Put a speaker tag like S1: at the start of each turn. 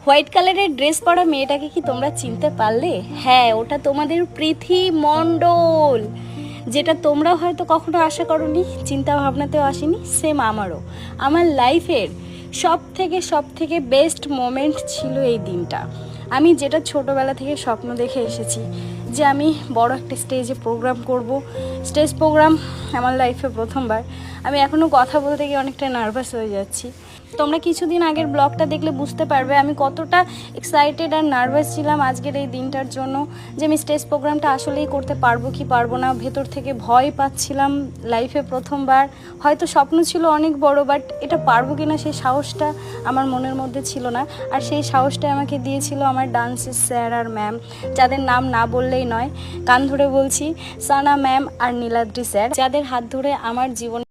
S1: White কালারের dress পরা মেয়েটাকে কি তোমরা চিনতে পারলে? হ্যাঁ, ওটা তোমাদের প্রীতি মণ্ডল, যেটা তোমরা হয়তো কখনো আশা করোনি, চিন্তা ভাবনাতেও আসেনি। সেম আমারও। আমার লাইফের সব থেকে বেস্ট মোমেন্ট ছিল এই দিনটা। আমি যেটা ছোটোবেলা থেকে স্বপ্ন দেখে এসেছি যে আমি বড় একটা স্টেজে প্রোগ্রাম করব, স্টেজ প্রোগ্রাম আমার লাইফে প্রথমবার। আমি এখনও কথা বলতে গিয়ে অনেকটা নার্ভাস হয়ে যাচ্ছি। তোমরা কিছুদিন আগের ব্লগটা দেখলে বুঝতে পারবে আমি কতটা এক্সাইটেড আর নার্ভাস ছিলাম আজকের এই দিনটার জন্য, যে আমি স্টেজ প্রোগ্রামটা আসলেই করতে পারবো কি পারবো না। ভেতর থেকে ভয় পাচ্ছিলাম, লাইফে প্রথমবার। হয়তো স্বপ্ন ছিল অনেক বড়, বাট এটা পারবো কিনা সেই সাহসটা আমার মনের মধ্যে ছিল না। আর সেই সাহসটা আমাকে দিয়েছিল আমার ডান্সের স্যার আর ম্যাম, যাদের নাম না বললেই নয়। কান ধরে বলছি, সানা ম্যাম আর নীলাদ্রি স্যার, যাদের হাত ধরে আমার জীবন